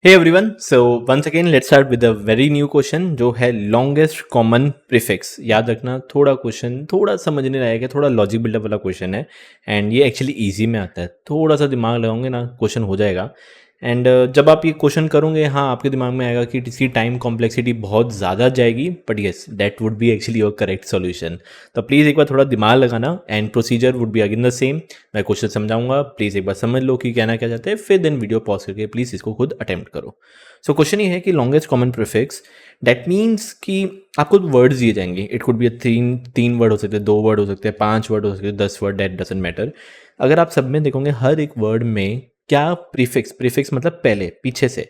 Hey everyone, so once again let's start with a very new question जो है longest common prefix। याद रखना थोड़ा क्वेश्चन थोड़ा समझने लायक है, थोड़ा लॉजिक बिल्डअप वाला क्वेश्चन है एंड ये एक्चुअली इजी में आता है। थोड़ा सा दिमाग लगाओगे ना क्वेश्चन हो जाएगा। एंड जब आप ये क्वेश्चन करोगे हाँ आपके दिमाग में आएगा कि इसकी टाइम कॉम्प्लेक्सिटी बहुत ज़्यादा जाएगी, but yes that would be actually your correct solution. तो प्लीज़ एक बार थोड़ा दिमाग लगाना and procedure would be again the same. मैं क्वेश्चन समझाऊंगा, प्लीज़ एक बार समझ लो कि कहना क्या चाहते हैं, फिर देन वीडियो पॉज करके प्लीज़ इसको खुद अटेम्प्ट करो। सो क्वेश्चन ये है कि longest common prefix that means कि आपको वर्ड्स दिए जाएंगे। इट कुड बी तीन तीन वर्ड हो सकते हैं, 2 वर्ड हो सकते हैं, 5 वर्ड हो सकते हैं, 10 वर्ड, दैट डजंट मैटर। अगर आप सब में देखोगे हर एक वर्ड में क्या प्रीफिक्स, प्रीफिक्स मतलब पहले पीछे से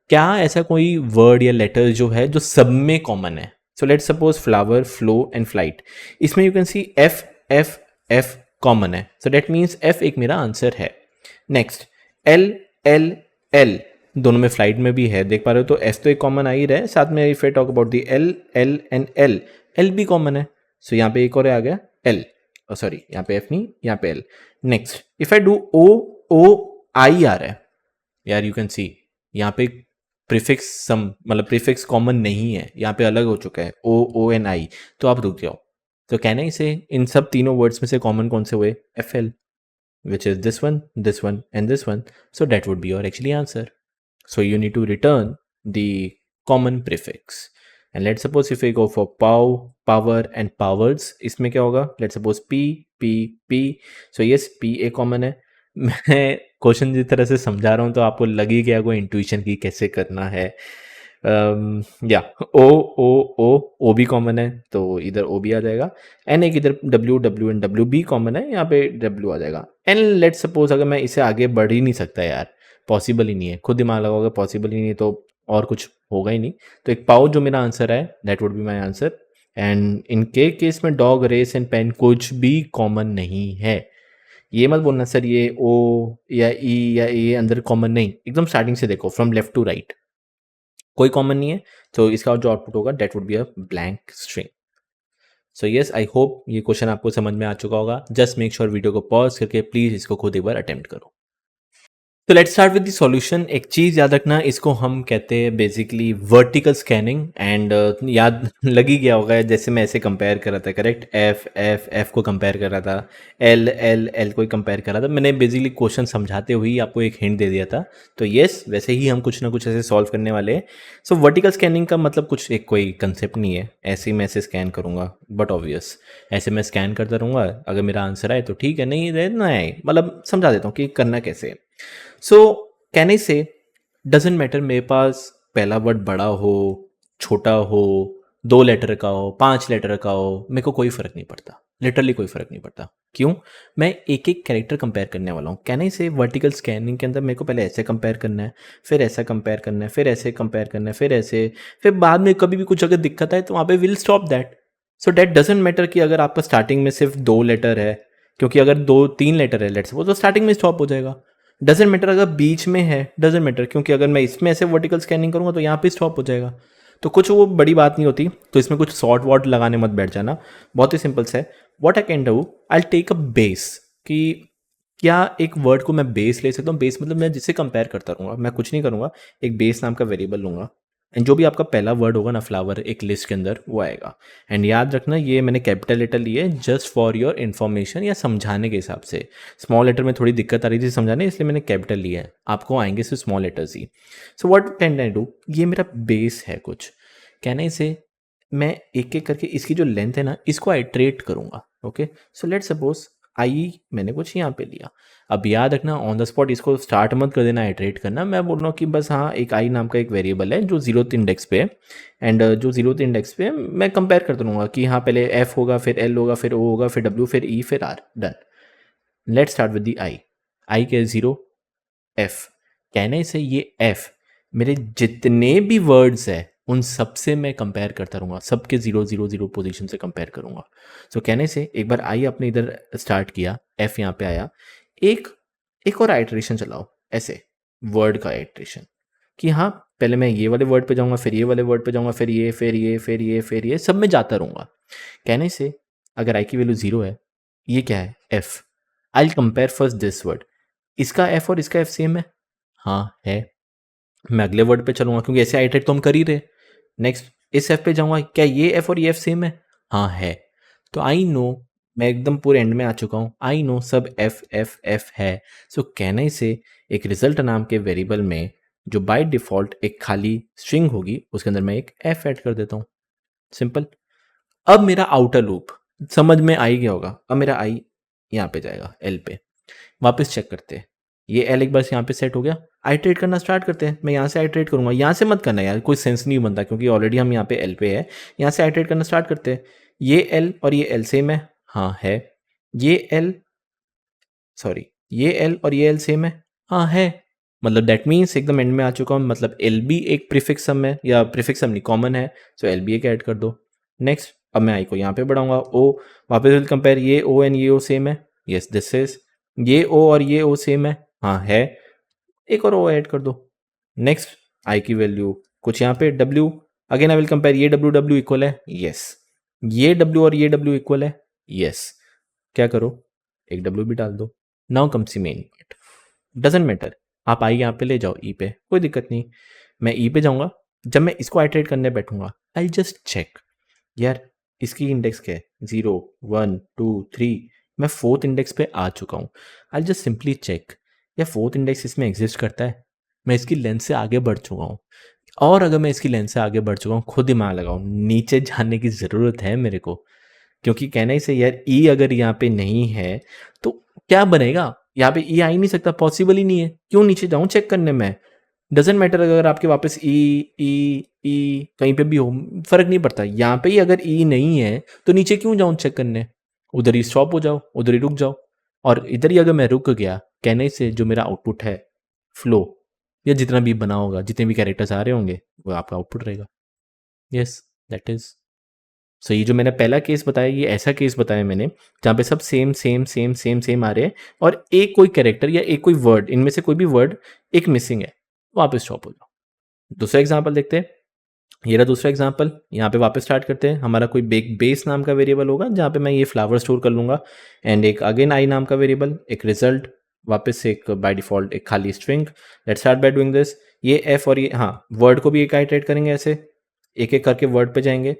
क्या ऐसा कोई वर्ड या लेटर जो है जो सब में कॉमन है। So let suppose flower, flow and flight, इसमें you can see F F F common है, सो दैट मीन्स एफ एक मेरा आंसर है। नेक्स्ट एल एल एल, दोनों में फ्लाइट में भी है, देख पा रहे हो, तो एफ तो एक कॉमन आ ही रहा है, साथ में if I talk about the L L and L, L भी कॉमन है। सो यहाँ पे एक और आ गया एल, सॉरी यहाँ पे एफ नहीं, यहाँ पे L. Next if I do O, O I आ रहा है यार, यू कैन सी यहाँ पे प्रीफिक्स सम मतलब प्रीफिक्स कॉमन नहीं है, यहाँ पे अलग हो चुका है ओ ओ एन आई। तो आप रुक जाओ, तो कहना इसे इन सब तीनों वर्ड्स में से कॉमन कौन से हुए, F L, which is this one and this one. So that would be your actually answer. So you need to return the common prefix. And let's suppose if we go for pow, power and powers, इसमें क्या होगा, let's suppose p p p. So yes, p एक common है। मैं question जिस तरह से समझा रहा हूँ तो आपको लगी क्या कोई इंट्यूशन की कैसे करना है। या ओ ओ ओ ओ भी कॉमन है तो इधर ओ भी आ जाएगा। एन एक इधर डब्ल्यू डब्ल्यू एंड डब्ल्यू भी कॉमन है, यहाँ पे डब्ल्यू आ जाएगा। एन लेट सपोज अगर मैं इसे आगे बढ़ ही नहीं सकता यार, पॉसिबल ही नहीं है, खुद दिमाग लगाओगे पॉसिबल ही नहीं, तो और कुछ होगा ही नहीं। तो एक पाओ जो मेरा आंसर है that would be my answer. And in के केस में डॉग, रेस एंड पेन कुछ भी कॉमन नहीं है। ये मत बोलना सर ये ओ या ई या ए अंदर कॉमन नहीं, एकदम स्टार्टिंग से देखो फ्रॉम लेफ्ट टू राइट कोई कॉमन नहीं है, तो इसका जो आउटपुट होगा that would be a blank string. So yes I hope ये क्वेश्चन आपको समझ में आ चुका होगा। जस्ट मेक श्योर वीडियो को पॉज करके प्लीज इसको खुद एक बार अटेम्प्ट करो। तो let's start with the solution. एक चीज़ याद रखना, इसको हम कहते हैं बेसिकली वर्टिकल स्कैनिंग। एंड याद लग ही गया होगा, जैसे मैं ऐसे कंपेयर कर रहा था, करेक्ट, एफ एफ एफ को कंपेयर कर रहा था, एल एल एल को कंपेयर कर रहा था। मैंने बेसिकली क्वेश्चन समझाते हुए ही आपको एक हिंट दे दिया था। तो येस वैसे ही हम कुछ ना कुछ ऐसे सॉल्व करने वाले हैं। सो वर्टिकल स्कैनिंग का मतलब कुछ एक कोई कंसेप्ट नहीं है, ऐसे ही मैं ऐसे स्कैन करूँगा, बट ऑब्वियस ऐसे मैं स्कैन करता रहूँगा, अगर मेरा आंसर आए तो ठीक है, नहीं रहे ना आए, मतलब समझा देता हूँ कि करना कैसे है। सो कहने से डजेंट मैटर मेरे पास पहला वर्ड बड़ा हो, छोटा हो, 2 लेटर का हो, 5 लेटर का हो, मेरे को कोई फ़र्क नहीं पड़ता, लिटरली कोई फ़र्क नहीं पड़ता। क्यों? मैं एक एक कैरेक्टर कंपेयर करने वाला हूँ। कहने से वर्टिकल स्कैनिंग के अंदर मेरे को पहले ऐसे कंपेयर करना है, फिर ऐसा कंपेयर करना है, फिर ऐसे कंपेयर करना है, फिर ऐसे, फिर बाद में कभी भी कुछ अगर दिक्कत आए तो वहाँ पे will stop that. So that doesn't matter कि अगर आपका स्टार्टिंग में सिर्फ 2 लेटर है, क्योंकि अगर 2-3 लेटर है लेट्स सपोज, तो स्टार्टिंग में स्टॉप हो जाएगा। डजेंट मैटर अगर बीच में है, डजेंट मैटर, क्योंकि अगर मैं इसमें ऐसे वर्टिकल स्कैनिंग करूँगा तो यहाँ पे स्टॉप हो जाएगा। तो कुछ वो बड़ी बात नहीं होती, तो इसमें कुछ शॉर्ट वर्ड लगाने मत बैठ जाना, बहुत ही सिंपल से है। What I can do, I take a base, कि क्या एक वर्ड को मैं बेस ले सकता हूँ। बेस मतलब मैं जिससे कंपेयर करता रहूँगा, मैं कुछ नहीं करूँगा, एक बेस नाम का वेरिएबल लूँगा एंड जो भी आपका पहला वर्ड होगा ना फ्लावर एक लिस्ट के अंदर वो आएगा। एंड याद रखना ये मैंने कैपिटल लेटर लिए है जस्ट फॉर योर इन्फॉर्मेशन या समझाने के हिसाब से। स्मॉल लेटर में थोड़ी दिक्कत आ रही थी समझाने, इसलिए मैंने कैपिटल लिया है, आपको आएंगे सिर्फ small letters he. So what can I do, ये मेरा बेस है कुछ, कहने से मैं एक एक करके इसकी जो लेंथ है ना इसको आइट्रेट करूँगा। Okay, so let suppose I मैंने कुछ यहाँ पे लिया। अब याद रखना ऑन द स्पॉट इसको स्टार्ट मत कर देना, आइट्रेट करना। मैं बोल रहा हूँ कि बस हाँ एक आई नाम का एक वेरिएबल है जो 0th इंडेक्स पे है, एंड जो 0th इंडेक्स पे है मैं कंपेयर करता रहूँगा कि हाँ पहले एफ होगा, फिर एल होगा, फिर ओ होगा, फिर डब्ल्यू, फिर ई, फिर R, done. Let start with the I. I के 0 एफ, कहने से ये एफ मेरे जितने भी वर्ड्स है उन सब से मैं कंपेयर करता रहूँगा, सबके 0 0 0 पोजीशन से कंपेयर करूँगा। सो कहने से एक बार आई आपने इधर स्टार्ट किया, एफ यहाँ पे आया, एक एक और आइट्रेशन चलाओ ऐसे, वर्ड का आइट्रेशन, कि हाँ पहले मैं ये वाले वर्ड पे जाऊँगा, फिर ये वाले वर्ड पे जाऊँगा, फिर ये, फिर ये, फिर ये, फिर ये, सब में जाता रहूँगा। कहने से अगर आई की वैल्यू 0 है, ये क्या है F, I compare first this word, इसका एफ और इसका एफ सेम है, हाँ है, मैं अगले वर्ड पे चलूंगा क्योंकि ऐसे आइटरेट तो हम कर ही रहे। नेक्स्ट इस एफ पे जाऊंगा, क्या ये एफ और ये एफ सेम है? हाँ है। तो आई नो, मैं एकदम पूरे एंड में आ चुका हूँ, आई नो सब एफ एफ एफ है। सो कहने से एक रिजल्ट नाम के वेरिएबल में जो बाय डिफॉल्ट एक खाली स्ट्रिंग होगी उसके अंदर मैं एक एफ ऐड कर देता हूँ। सिंपल। अब मेरा आउटर लूप समझ में आ ही गया होगा। अब मेरा आई यहाँ पे जाएगा एल पे, वापस चेक करते हैं। ये एल एक बार यहाँ पे सेट हो गया, आइट्रेट करना स्टार्ट करते हैं। मैं यहाँ से आइट्रेट करूँगा, यहाँ से मत करना यार, कोई सेंस नहीं बनता क्योंकि ऑलरेडी हम यहाँ पे एल पे है। यहाँ से आइट्रेट करना स्टार्ट करते हैं। ये एल और ये एल सेम है, हाँ है। ये एल, सॉरी, ये एल और ये एल सेम है, हाँ है। मतलब दैट मीन्स एकदम एंड में आ चुका हूँ, मतलब एल बी एक प्रीफिक्स सम है, या प्रीफिक्स सम नहीं कॉमन है, सो एल बी एक ऐड कर दो। नेक्स्ट अब मैं आई को यहाँ पे बढ़ाऊंगा, ओ वापस विल कंपेयर, ये ओ एंड ये ओ सेम है, यस दिस इज, ये ओ और ये ओ सेम है, हाँ है। एक और ओ ऐड कर दो। नेक्स्ट आई की वैल्यू कुछ यहाँ पे W, again I will compare, ये डब्ल्यू डब्ल्यू इक्वल है, यस। ये डब्ल्यू और ये डब्ल्यू इक्वल है, यस। क्या करो, एक डब्ल्यू भी डाल दो। Now comes the main part, doesn't matter, आप आई यहाँ पे ले जाओ ई पे, कोई दिक्कत नहीं। मैं ई पे जाऊंगा, जब मैं इसको आइटरेट करने बैठूंगा आई जस्ट चेक, यार इसकी इंडेक्स क्या है, 0 1 2 3, मैं फोर्थ इंडेक्स पे आ चुका हूँ। आई जस्ट सिंपली चेक, या फोर्थ इंडेक्स इसमें एग्जिस्ट करता है, मैं इसकी लेंथ से आगे बढ़ चुका हूँ। और अगर मैं इसकी लेंथ से आगे बढ़ चुका हूँ, खुद दिमाग लगाओ, नीचे जाने की ज़रूरत है मेरे को, क्योंकि कहना ही से यार ई अगर यहाँ पे नहीं है तो क्या बनेगा, यहाँ पे ई आ ही नहीं सकता, पॉसिबल ही नहीं है, क्यों नीचे जाऊँ चेक करने में। डजेंट मैटर अगर आपके वापस ई ई ई कहीं पे भी हो, फर्क नहीं पड़ता, यहाँ पे ही अगर ई नहीं है तो नीचे क्यों जाऊँ चेक करने, उधर ही स्टॉप हो जाओ, उधर ही रुक जाओ। और इधर ही अगर मैं रुक गया, कहने से जो मेरा आउटपुट है फ्लो, या जितना भी बना होगा, जितने भी कैरेक्टर्स आ रहे होंगे वो आपका आउटपुट रहेगा। Yes that is so. ये जो मैंने पहला केस बताया, ये ऐसा केस बताया मैंने जहाँ पे सब same same same same same आ रहे हैं और एक कोई कैरेक्टर या एक कोई वर्ड, इनमें से कोई भी वर्ड एक मिसिंग है, वहाँ पे स्टॉप हो जाओ। दूसरा एग्जाम्पल देखते हैं, ये रहा दूसरा एग्जाम्पल। यहाँ पे वापस स्टार्ट करते हैं, हमारा कोई बेस नाम का वेरिएबल होगा जहाँ पे मैं ये फ्लावर स्टोर कर लूँगा, एंड एक अगेन आई नाम का वेरिएबल, एक रिजल्ट, वापस से एक बाय डिफॉल्ट एक खाली string. Let's start by doing this, ये एफ और ये, हाँ वर्ड को भी एक आइटरेट करेंगे, ऐसे एक एक करके वर्ड पे जाएंगे,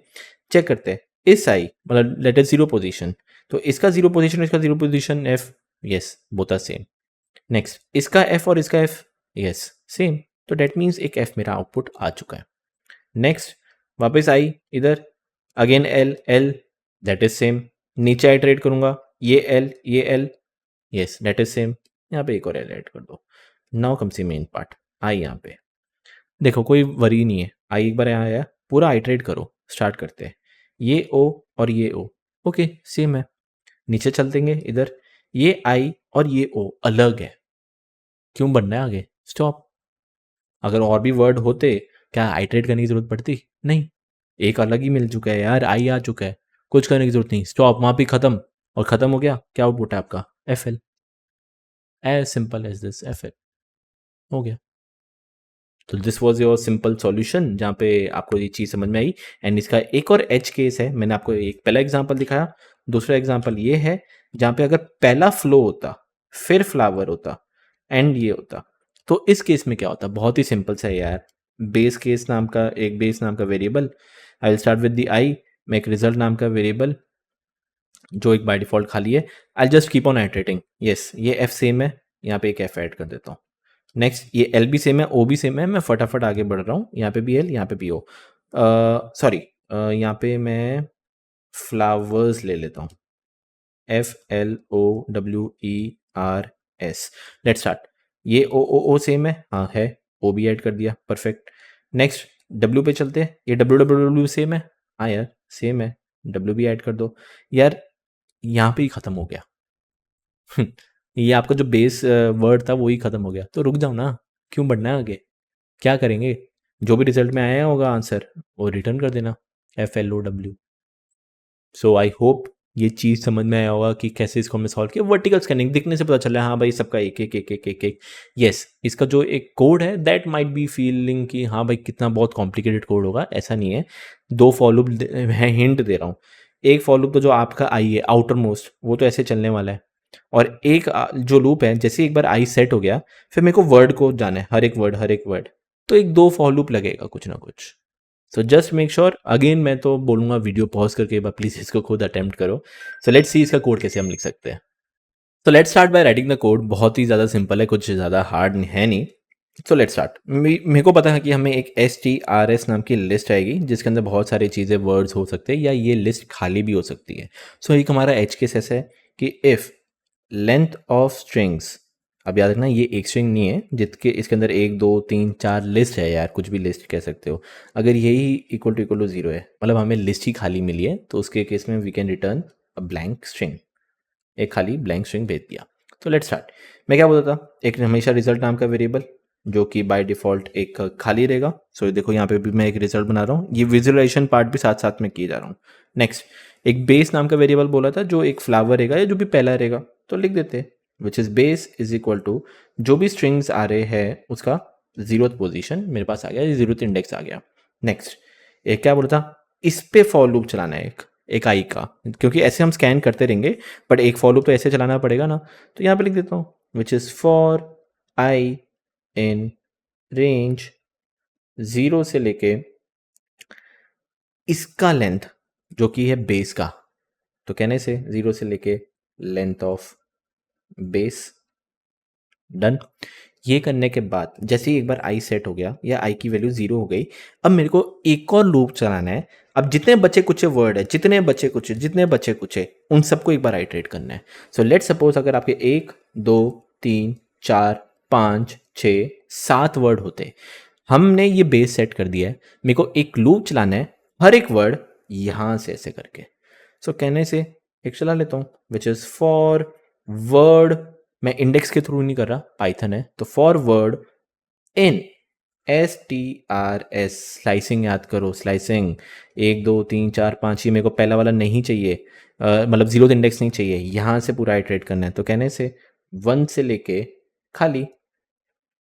चेक करते हैं। इस आई मतलब लेट इज जीरो पोजीशन, तो इसका जीरो पोजीशन, इसका zero position F, yes both are same. Next इसका एफ और इसका एफ, यस सेम, तो डेट मीन्स एक एफ मेरा आउटपुट आ चुका है। नेक्स्ट वापस आई इधर, again L L, that is same, नीचे आइटरेट करूंगा, ये L, yes that is same, यहाँ पे एक और एल ऐड कर दो। Now come see main part, i यहाँ पे देखो कोई वरी नहीं है, आई एक बार यहाँ आया, पूरा आइटरेट करो, स्टार्ट करते हैं। ये ओ और ये ओ ओके सेम है, नीचे चल देंगे इधर, ये आई और ये ओ अलग है, क्यों बनना है आगे, स्टॉप। अगर और भी वर्ड होते क्या आइटरेट करने की जरूरत पड़ती, नहीं, एक अलग ही मिल चुका है यार, आई आ चुका है, कुछ करने की जरूरत नहीं, स्टॉप, वहां पे खत्म। और खत्म हो गया, क्या आउटपुट है आपका, F L, as simple as this, F L हो गया। तो this was your simple solution जहाँ पे आपको ये चीज़ समझ में आई। एंड इसका एक और एज केस है, मैंने आपको एक पहला एग्जांपल दिखाया, दूसरा एग्जांपल ये है जहाँ पे अगर पहला फ्लो होता, फिर फ्लावर होता, एंड ये होता, तो इस केस में क्या होता, बहुत ही सिंपल सा है यार। बेस केस नाम का एक बेस नाम का variable, I will start with the I, मैं एक रिजल्ट नाम का वेरिएबल जो एक बाय डिफॉल्ट खाली है, I just keep on iterating, yes ये एफ सेम है, यहाँ पे एक एफ ऐड कर देता हूँ। नेक्स्ट ये एल भी सेम है, ओ भी सेम है, मैं फटाफट आगे बढ़ रहा हूँ, यहाँ पे भी एल, यहाँ पे भी ओ, सॉरी यहाँ पे मैं फ्लावर्स ले लेता हूँ, F L O W E R S. Let's start, ये ओ सेम है, हाँ है, ओ भी ऐड कर दिया, परफेक्ट। नेक्स्ट डब्ल्यू पे चलते हैं, ये डब्ल्यू डब्ल्यू डब्ल्यू सेम है, हाँ यार सेम है, डब्ल्यू भी ऐड कर दो। यार यहाँ पे ही खत्म हो गया ये आपका जो बेस वर्ड था वो ही खत्म हो गया, तो रुक जाओ ना, क्यों बढ़ना है आगे, क्या करेंगे, जो भी रिजल्ट में आया होगा आंसर वो रिटर्न कर देना, F L O W. So I hope ये चीज़ समझ में आया होगा कि कैसे इसको हमने सॉल्व किया। वर्टिकल स्कैनिंग दिखने से पता चला हाँ भाई सबका एक एक एक एक एक एक, यस इसका जो एक कोड है दैट माइट बी फीलिंग कि हाँ भाई कितना बहुत कॉम्प्लिकेटेड कोड होगा, ऐसा नहीं है। दो फॉलोअप है, हिंट दे रहा हूँ, एक फॉलोअप तो जो आपका आई है आउटर मोस्ट वो तो ऐसे चलने वाला है, और एक जो लूप है जैसे एक बार आई सेट हो गया फिर मेरे को वर्ड को जाना है, हर एक वर्ड तो एक 2 फॉर लूप लगेगा कुछ ना कुछ। So just make sure, again मैं तो बोलूँगा वीडियो पॉज़ करके एक बार प्लीज़ इसको खुद अटेम्प्ट करो। सो लेट्स सी इसका कोड कैसे हम लिख सकते हैं। तो let's start by writing the code. बहुत ही ज़्यादा सिंपल है, कुछ ज़्यादा हार्ड है नहीं। So let's start. मेरे को पता है कि हमें एक strs नाम की लिस्ट आएगी जिसके अंदर बहुत सारी चीज़ें वर्ड्स हो सकते हैं या ये लिस्ट खाली भी हो सकती है। सो एक हमारा एज केस ऐसा है कि इफ़ लेंथ ऑफ स्ट्रिंग्स, अब याद रखना ये एक स्ट्रिंग नहीं है जिसके इसके अंदर 1 2 3 4 लिस्ट है यार, कुछ भी लिस्ट कह सकते हो। अगर यही इक्वल टू 0 है मतलब हमें लिस्ट ही खाली मिली है, तो उसके केस में we can return a blank string, एक खाली ब्लैंक स्ट्रिंग भेज दिया। तो लेट्स स्टार्ट। मैं क्या बोलता था, एक हमेशा रिजल्ट नाम का वेरिएबल जो कि बाय डिफ़ॉल्ट एक खाली रहेगा। सो देखो यहाँ पे भी मैं एक रिजल्ट बना रहा हूँ, ये विजुअलाइजेशन पार्ट भी साथ साथ में किए जा रहा हूँ। नेक्स्ट एक बेस नाम का वेरिएबल बोला था जो एक फ्लावर रहेगा या जो भी पहला रहेगा, तो लिख देते हैं which is base is equal to जो भी स्ट्रिंग्स आ रहे हैं उसका 0th पोजीशन मेरे पास आ गया, 0th इंडेक्स आ गया। नेक्स्ट एक क्या बोला था, इस पे फॉर लूप चलाना है एक आई का, क्योंकि ऐसे हम स्कैन करते रहेंगे बट एक फॉर लूप तो ऐसे चलाना पड़ेगा ना। तो यहाँ पे लिख देता हूँ which is for I in range 0 से लेके इसका लेंथ जो कि है बेस का, तो कहने से 0 से लेके लेंथ ऑफ बेस। डन। ये करने के बाद जैसे ही एक बार आई सेट हो गया या आई की वैल्यू 0 हो गई, अब मेरे को एक और लूप चलाना है। अब जितने बचे कुछ वर्ड है, जितने बचे कुछ उन सबको एक बार आइटरेट करना है। सो लेट सपोज अगर आपके 1 2 3 4 5 6 7 वर्ड होते, हमने ये बेस सेट कर दिया है, मेरे को एक लूप चलाना है हर एक वर्ड यहाँ से ऐसे करके। सो कहने से एक चला लेता हूँ विच इज़ फॉर वर्ड, मैं इंडेक्स के थ्रू नहीं कर रहा, पाइथन है तो for word in strs, slicing याद करो, स्लाइसिंग 1 2 3 4 5, ये मेरे को पहला वाला नहीं चाहिए, मतलब 0th इंडेक्स नहीं चाहिए, यहाँ से पूरा आइटरेट करना है। तो कहने से 1 से लेके खाली,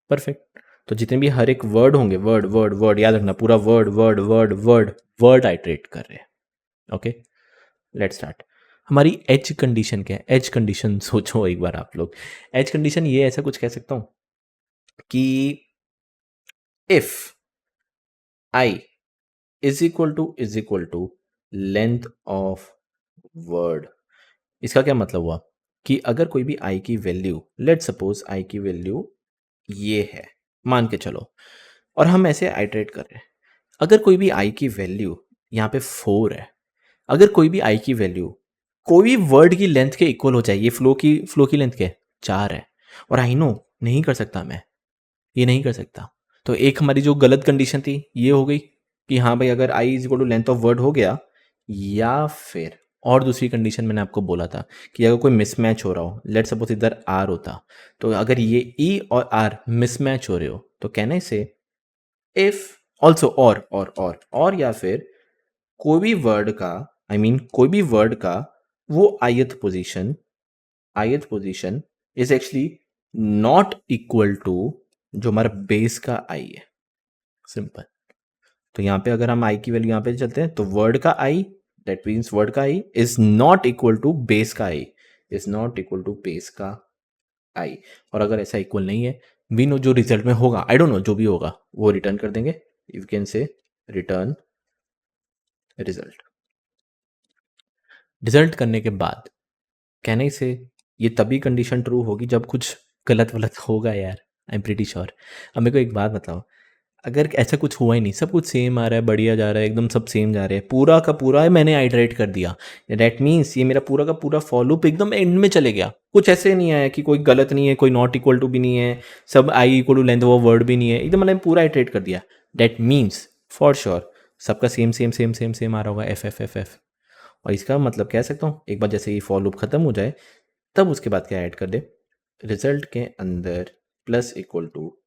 परफेक्ट। तो जितने भी हर एक वर्ड होंगे, वर्ड वर्ड वर्ड याद रखना, पूरा word word word word word iterate कर रहे हैं। Okay let start. हमारी एज कंडीशन क्या है? एज कंडीशन सोचो एक बार आप लोग। एज कंडीशन ये ऐसा कुछ कह सकता हूँ कि if i is equal to length of word, इसका क्या मतलब हुआ कि अगर कोई भी आई की वैल्यू, लेट सपोज आई की वैल्यू ये है, मान के चलो, और हम ऐसे आइटरेट कर रहे हैं, अगर कोई भी आई की वैल्यू यहाँ पे 4 है, अगर कोई भी आई की वैल्यू कोई भी वर्ड की लेंथ के इक्वल हो जाए, ये फ्लो की लेंथ क्या है 4 है, और आई नो नहीं कर सकता मैं, ये नहीं कर सकता। तो एक हमारी जो गलत कंडीशन थी ये हो गई कि हाँ भाई अगर I is equal to length of word हो गया, या फिर और दूसरी कंडीशन मैंने आपको बोला था कि अगर कोई मिसमैच हो रहा हो, लेट सपोज इधर आर होता, तो अगर ये ई और आर मिसमैच हो रहे हो तो कहने से इफ ऑल्सो और या फिर कोई भी वर्ड का, कोई भी वर्ड का वो ith position is actually not equal to जो हमारा बेस का आई है। सिंपल। तो यहाँ पे अगर हम आई की वैल्यू यहाँ पे चलते हैं तो वर्ड का आई, दैट मीन्स वर्ड का I is not equal to base का आई, आई। और अगर ऐसा इक्वल नहीं है, वी नो जो रिजल्ट में होगा, आई डोंट नो जो भी होगा वो रिटर्न कर देंगे। You can say return result करने के बाद कहने से ये तभी कंडीशन ट्रू होगी जब कुछ गलत वलत होगा यार, आई एम प्रीटी श्योर। अब मेरे को एक बात बताओ, अगर ऐसा कुछ हुआ ही नहीं, सब कुछ सेम आ रहा है, बढ़िया जा रहा है, एकदम सब सेम जा रहे हैं, पूरा का पूरा मैंने आइटरेट कर दिया, दैट मीन्स ये मेरा पूरा का पूरा फॉर लूप एकदम एंड में चले गया, कुछ ऐसे नहीं आया कि कोई गलत नहीं है, कोई नॉट इक्वल टू भी नहीं है, सब आई इक्वल टू लेंथ वो वर्ड भी नहीं है, एकदम मैंने पूरा आइटरेट कर दिया, दैट मीन्स फॉर श्योर सबका same same same same same आ रहा होगा, एफ एफ एफ एफ। और इसका मतलब कह सकता हूँ, एक बार जैसे ये फॉर लूप खत्म हो जाए तब उसके बाद क्या ऐड कर दे, रिजल्ट के अंदर प्लस इक्वल टू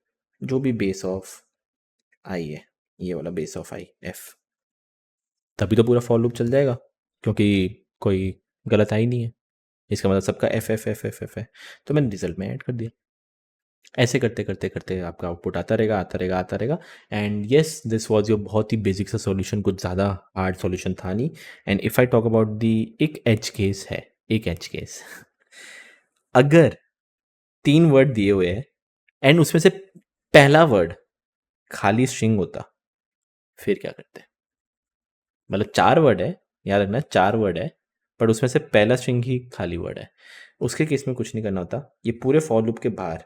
जो भी बेस ऑफ आई है, ये वाला बेस ऑफ आई एफ, तभी तो पूरा फॉर लूप चल जाएगा, क्योंकि कोई गलत आई नहीं है, इसका मतलब सबका F F F F F है। तो मैंने रिजल्ट में ऐड कर दिया। ऐसे करते करते करते आपका आउटपुट आता रहेगा। And yes this was your बहुत ही बेसिक सा सॉल्यूशन, कुछ ज़्यादा हार्ड सॉल्यूशन था नहीं। And if I talk about the एक एज केस है, एक एज केस अगर 3 वर्ड दिए हुए हैं एंड उसमें से पहला वर्ड खाली स्ट्रिंग होता, फिर क्या करते? मतलब 4 वर्ड है, याद रखना 4 वर्ड है, बट उसमें से पहला स्ट्रिंग ही खाली वर्ड है। उसके केस में कुछ नहीं करना होता, ये पूरे फॉर लूप के बाहर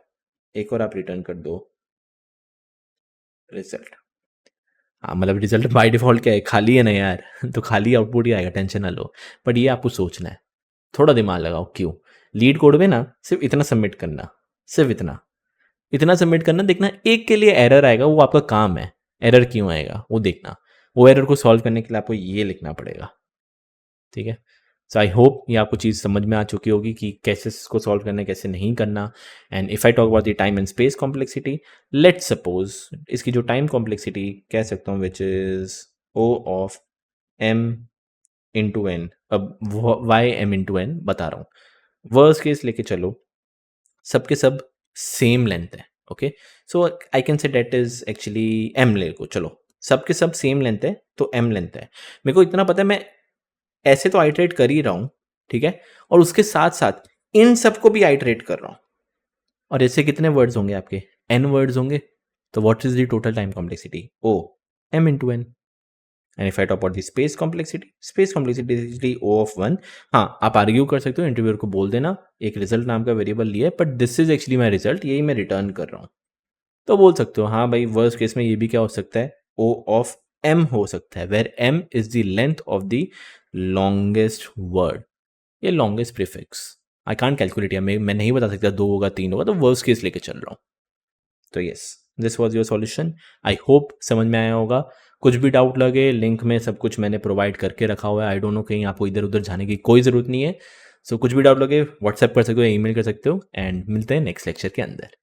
एक और आप रिटर्न कर दो रिजल्ट। हाँ, मतलब रिजल्ट बाय डिफ़ॉल्ट क्या है, खाली है ना यार तो खाली आउटपुट ही आएगा, टेंशन ना लो। बट ये आपको सोचना है, थोड़ा दिमाग लगाओ क्यों? लीड कोड में ना सिर्फ़ इतना सबमिट करना, सिर्फ़ इतना। इतना सबमिट करना, देखना एक के लिए एरर आएगा, वो आपका काम है। एरर क्यों आएगा वो देखना। वो एरर को सॉल्व करने के लिए आपको ये लिखना पड़ेगा, ठीक है? सो आई होप ये आपको चीज़ समझ में आ चुकी होगी कि कैसे इसको सॉल्व करना है, कैसे नहीं करना। And if I talk about the time and space complexity, let's suppose इसकी जो टाइम कॉम्प्लेक्सिटी कह सकता हूँ which is O of m into n। अब वाई m इंटू n बता रहा हूँ। वर्स्ट केस लेके चलो, सबके सब सेम लेंथ है, okay? So I can say that is actually m ले को चलो, सबके सब सेम लेंथ है तो m लेंथ है। मेरे को इतना पता है, मैं ऐसे तो आइटरेट कर ही रहा हूँ, ठीक है? और उसके साथ-साथ इन सबको भी आइटरेट कर रहा हूँ। और ऐसे कितने वर्ड्स होंगे आपके? n वर्ड्स होंगे। तो what is the total time complexity? O m into n। And if I talk about the space complexity is O of 1। हाँ, आप आर्ग्यू कर सकते हो, इंटरव्यूअर को बोल देना एक रिजल्ट नाम का वेरिएबल लिया है, but this is actually my result, यही मैं रिटर्न कर रहा हूँ। तो बोल सकते हो हाँ भाई, वर्स्ट केस में ये भी क्या हो सकता है, O ऑफ m हो सकता है, where m is the length of the longest word, ये longest prefix. I can't calculate, या मैं नहीं बता सकता 2 होगा 3 होगा, तो वर्स्ट केस लेके चल रहा हूँ। तो yes, this was your solution. I hope समझ में आया होगा। कुछ भी डाउट लगे, लिंक में सब कुछ मैंने प्रोवाइड करके रखा हुआ है। आई डोंट नो, कहीं आपको इधर उधर जाने की कोई ज़रूरत नहीं है। सो कुछ भी डाउट लगे व्हाट्सएप कर सकते हो, ईमेल कर सकते हो, एंड मिलते हैं नेक्स्ट लेक्चर के अंदर।